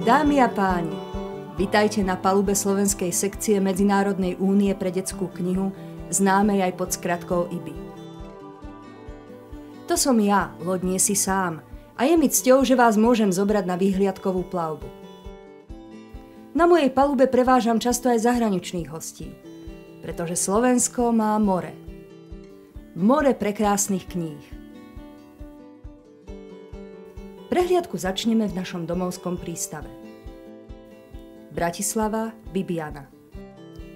Dámy a páni, vitajte na palube slovenskej sekcie Medzinárodnej únie pre detskú knihu, známej aj pod skratkou IBI. To som ja, loď Nie si sám, a je mi cťou, že vás môžem zobrať na výhliadkovú plavbu. Na mojej palube prevážam často aj zahraničných hostí, pretože Slovensko má more. More prekrásnych kníh. Prehliadku začneme v našom domovskom prístave. Bratislava, Bibiana.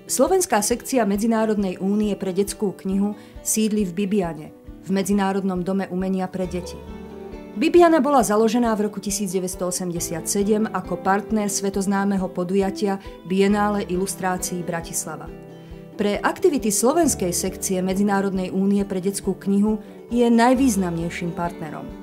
Slovenská sekcia Medzinárodnej únie pre detskú knihu sídli v Bibiane, v Medzinárodnom dome umenia pre deti. Bibiana bola založená v roku 1987 ako partner svetoznámeho podujatia Biennále ilustrácií Bratislava. Pre aktivity slovenskej sekcie Medzinárodnej únie pre detskú knihu je najvýznamnejším partnerom.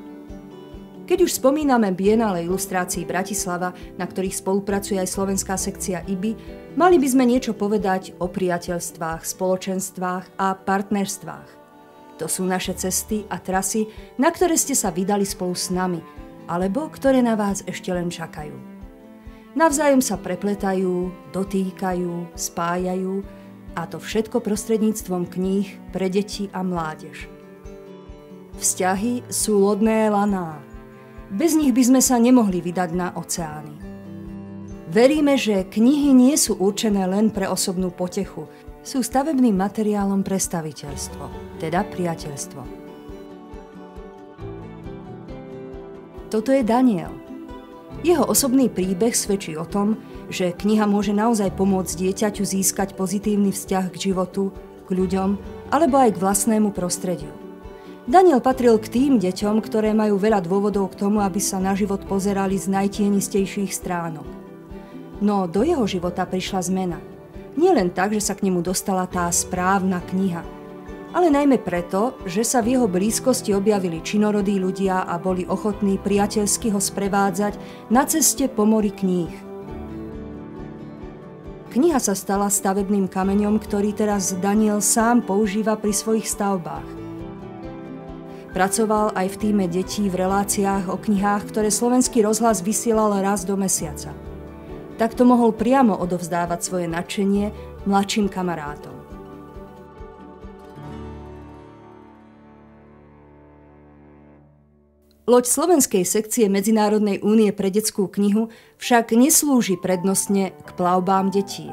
Keď už spomíname Biennále ilustrácií Bratislava, na ktorých spolupracuje aj slovenská sekcia IBI, mali by sme niečo povedať o priateľstvách, spoločenstvách a partnerstvách. To sú naše cesty a trasy, na ktoré ste sa vydali spolu s nami, alebo ktoré na vás ešte len čakajú. Navzájom sa prepletajú, dotýkajú, spájajú, a to všetko prostredníctvom kníh pre deti a mládež. Vzťahy sú lodné laná. Bez nich by sme sa nemohli vydať na oceány. Veríme, že knihy nie sú určené len pre osobnú potechu, sú stavebným materiálom pre staviteľstvo, teda priateľstvo. Toto je Daniel. Jeho osobný príbeh svedčí o tom, že kniha môže naozaj pomôcť dieťaťu získať pozitívny vzťah k životu, k ľuďom alebo aj k vlastnému prostrediu. Daniel patril k tým deťom, ktoré majú veľa dôvodov k tomu, aby sa na život pozerali z najtienistejších stránok. No do jeho života prišla zmena. Nie len tak, že sa k nemu dostala tá správna kniha, ale najmä preto, že sa v jeho blízkosti objavili činorodí ľudia a boli ochotní priateľsky ho sprevádzať na ceste po mori kníh. Kniha sa stala stavebným kameňom, ktorý teraz Daniel sám používa pri svojich stavbách. Pracoval aj v tíme detí v reláciách o knihách, ktoré Slovenský rozhlas vysielal raz do mesiaca. Takto mohol priamo odovzdávať svoje nadšenie mladším kamarátom. Loď slovenskej sekcie Medzinárodnej únie pre detskú knihu však neslúži prednostne k plavbám detí.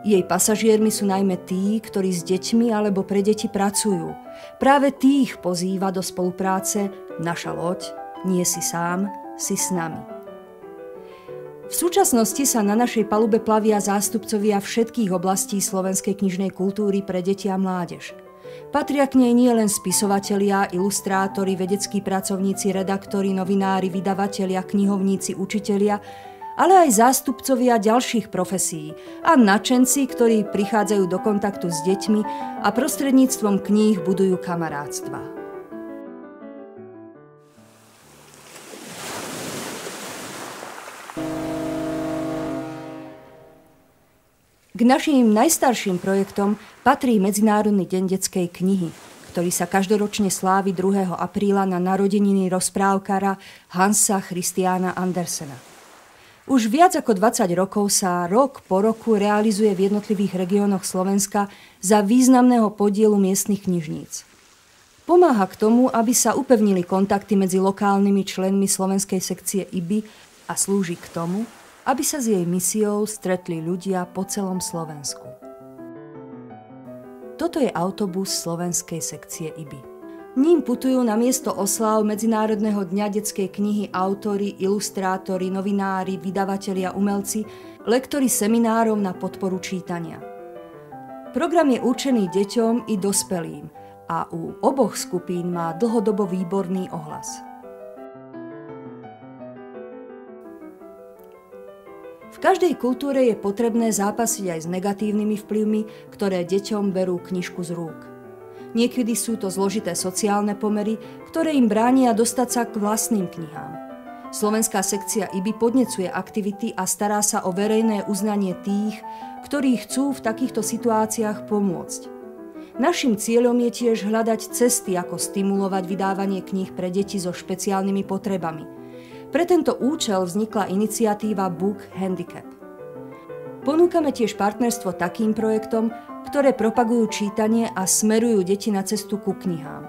Jej pasažiermi sú najmä tí, ktorí s deťmi alebo pre deti pracujú. Práve tých pozýva do spolupráce naša loď Nie si sám, si s nami. V súčasnosti sa na našej palube plavia zástupcovia všetkých oblastí slovenskej knižnej kultúry pre deti a mládež. Patria k nej nie len spisovatelia, ilustrátori, vedeckí pracovníci, redaktori, novinári, vydavatelia, knihovníci, učitelia, ale aj zástupcovia ďalších profesí a nadšenci, ktorí prichádzajú do kontaktu s deťmi a prostredníctvom kníh budujú kamarátstva. K našim najstarším projektom patrí Medzinárodný deň detskej knihy, ktorý sa každoročne slávi 2. apríla na narodeniny rozprávkara Hansa Christiana Andersena. Už viac ako 20 rokov sa rok po roku realizuje v jednotlivých regiónoch Slovenska za významného podielu miestnych knižníc. Pomáha k tomu, aby sa upevnili kontakty medzi lokálnymi členmi slovenskej sekcie IBI a slúži k tomu, aby sa s jej misiou stretli ľudia po celom Slovensku. Toto je autobus slovenskej sekcie IBI. Ním putujú na miesto osláv Medzinárodného dňa detskej knihy autori, ilustrátori, novinári, vydavatelia, umelci, lektori seminárov na podporu čítania. Program je určený deťom i dospelým a u oboch skupín má dlhodobo výborný ohlas. V každej kultúre je potrebné zápasiť aj s negatívnymi vplyvmi, ktoré deťom berú knižku z rúk. Niekedy sú to zložité sociálne pomery, ktoré im bránia dostať sa k vlastným knihám. Slovenská sekcia IBI podnecuje aktivity a stará sa o verejné uznanie tých, ktorí chcú v takýchto situáciách pomôcť. Naším cieľom je tiež hľadať cesty, ako stimulovať vydávanie kníh pre deti so špeciálnymi potrebami. Pre tento účel vznikla iniciatíva Book Handicap. Ponúkame tiež partnerstvo takým projektom, ktoré propagujú čítanie a smerujú deti na cestu ku knihám.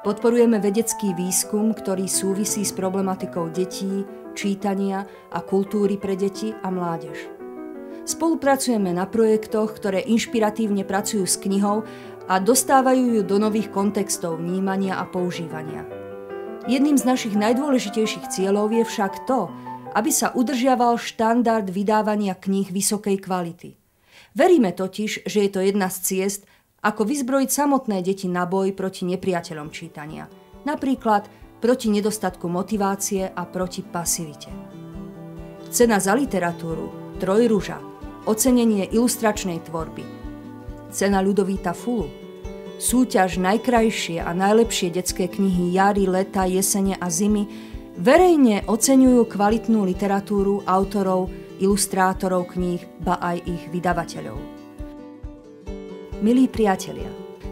Podporujeme vedecký výskum, ktorý súvisí s problematikou detí, čítania a kultúry pre deti a mládež. Spolupracujeme na projektoch, ktoré inšpiratívne pracujú s knihou a dostávajú ju do nových kontextov vnímania a používania. Jedným z našich najdôležitejších cieľov je však to, aby sa udržiaval štandard vydávania kníh vysokej kvality. Veríme totiž, že je to jedna z ciest, ako vyzbrojiť samotné deti na boj proti nepriateľom čítania. Napríklad proti nedostatku motivácie a proti pasivite. Cena za literatúru, Trojruža, ocenenie ilustračnej tvorby, cena Ľudovíta Fulu, súťaž Najkrajšie a najlepšie detské knihy jary, leta, jesene a zimy verejne oceňujú kvalitnú literatúru autorov, ilustrátorov kníh, ba aj ich vydavateľov. Milí priatelia,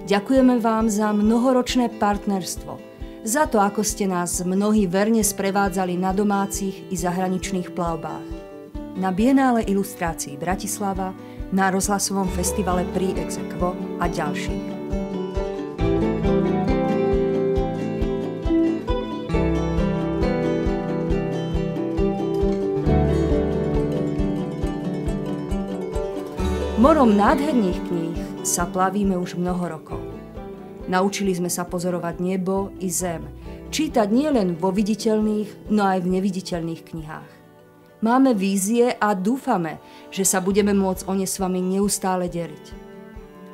ďakujeme vám za mnohoročné partnerstvo, za to, ako ste nás mnohí verne sprevádzali na domácich i zahraničných plavbách. Na Bienále ilustrácií Bratislava, na rozhlasovom festivale Pri ex aequo a ďalších. Morom nádherných kníh sa plavíme už mnoho rokov. Naučili sme sa pozorovať nebo i zem, čítať nielen vo viditeľných, no aj v neviditeľných knihách. Máme vízie a dúfame, že sa budeme môcť o ne s vami neustále deliť.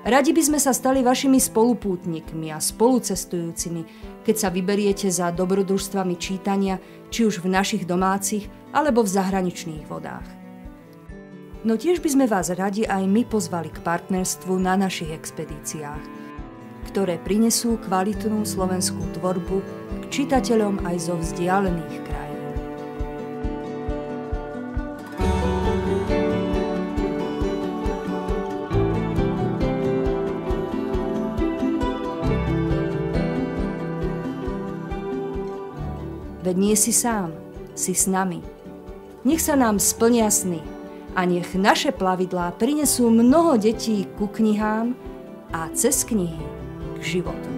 Radi by sme sa stali vašimi spolupútnikmi a spolucestujúcimi, keď sa vyberiete za dobrodružstvami čítania, či už v našich domácich alebo v zahraničných vodách. No tiež by sme vás radi aj my pozvali k partnerstvu na našich expedíciách, ktoré prinesú kvalitnú slovenskú tvorbu k čitateľom aj zo vzdialených krajín. Veď nie si sám, si s nami. Nech sa nám splnia sny a nech naše plavidlá prinesú mnoho detí ku knihám a cez knihy k životu.